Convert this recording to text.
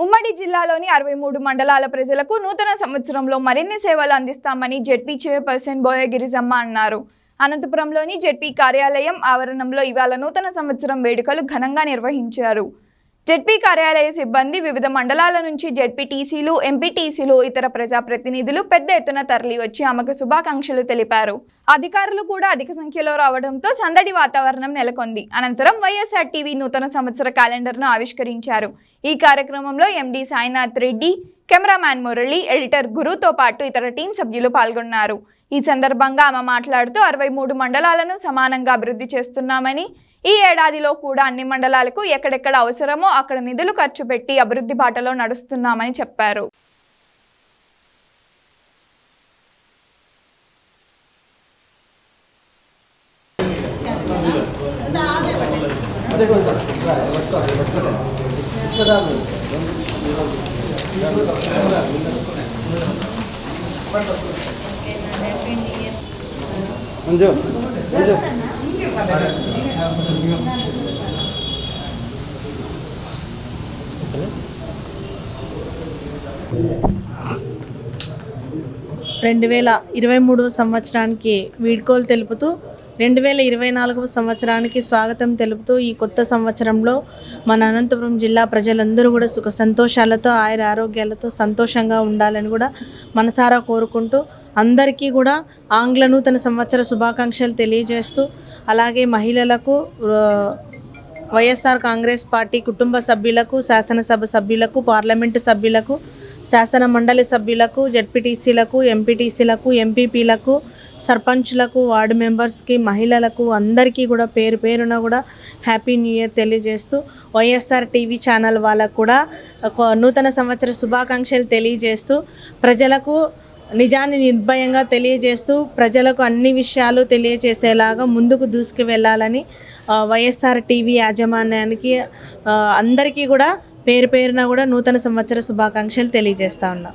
ఉమ్మడి జిల్లాలోని 63 మండలాల ప్రజలకు నూతన సంవత్సరంలో మరిన్ని సేవలు అందిస్తామని జెడ్పీ చైర్పర్సన్ బోయ గిరిజమ్మ అన్నారు. అనంతపురంలోని జెడ్పీ కార్యాలయం ఆవరణంలో ఇవాళ నూతన సంవత్సరం వేడుకలు ఘనంగా నిర్వహించారు. జెడ్పీ కార్యాలయ సిబ్బంది వివిధ మండలాల నుంచి జెడ్పీటీసీలు, ఎంపీటీసీలు, ఇతర ప్రజాప్రతినిధులు పెద్ద ఎత్తున తరలి వచ్చి ఆమెకు శుభాకాంక్షలు తెలిపారు. అధికారులు కూడా అధిక సంఖ్యలో రావడంతో సందడి వాతావరణం నెలకొంది. అనంతరం వైఎస్ఆర్ టీవీ నూతన సంవత్సర క్యాలెండర్ను ఆవిష్కరించారు. ఈ కార్యక్రమంలో MD Sainath Reddy, cameraman Murali, editor గురుతో పాటు ఇతర టీం సభ్యులు పాల్గొన్నారు. ఈ సందర్భంగా ఆమె మాట్లాడుతూ 63 మండలాలను సమానంగా అభివృద్ధి చేస్తున్నామని, ఈ ఏడాదిలో కూడా అన్ని మండలాలకు ఎక్కడెక్కడ అవసరమో అక్కడ నిధులు ఖర్చు పెట్టి అభివృద్ధి బాటలో నడుస్తున్నామని చెప్పారు. సంవత్సరానికి వీడ్కోలు తెలుపుతూ 2024 సంవత్సరానికి స్వాగతం తెలుపుతూ ఈ కొత్త సంవత్సరంలో మన అనంతపురం జిల్లా ప్రజలందరూ కూడా సుఖ సంతోషాలతో ఆయుర ఆరోగ్యాలతో సంతోషంగా ఉండాలని కూడా మనసారా కోరుకుంటూ అందరికీ కూడా ఆంగ్ల నూతన సంవత్సర శుభాకాంక్షలు తెలియజేస్తూ, అలాగే మహిళలకు, వైఎస్ఆర్ కాంగ్రెస్ పార్టీ కుటుంబ సభ్యులకు, శాసనసభ సభ్యులకు, పార్లమెంటు సభ్యులకు, శాసన మండలి సభ్యులకు, జెడ్పీటీసీలకు, ఎంపీటీసీలకు, ఎంపీపీలకు, సర్పంచ్లకు, వార్డు మెంబర్స్కి, మహిళలకు అందరికీ కూడా పేరు పేరున కూడా హ్యాపీ న్యూ ఇయర్ తెలియజేస్తూ, వైఎస్ఆర్ టీవీ ఛానల్ వాళ్ళకు కూడా నూతన సంవత్సర శుభాకాంక్షలు తెలియజేస్తూ, ప్రజలకు నిజాన్ని నిర్భయంగా తెలియజేస్తూ, ప్రజలకు అన్ని విషయాలు తెలియజేసేలాగా ముందుకు దూసుకు వెళ్ళాలని వైఎస్ఆర్ టీవీ యాజమాన్యానికి అందరికీ కూడా పేరు పేరున కూడా నూతన సంవత్సర శుభాకాంక్షలు తెలియజేస్తా ఉన్నా.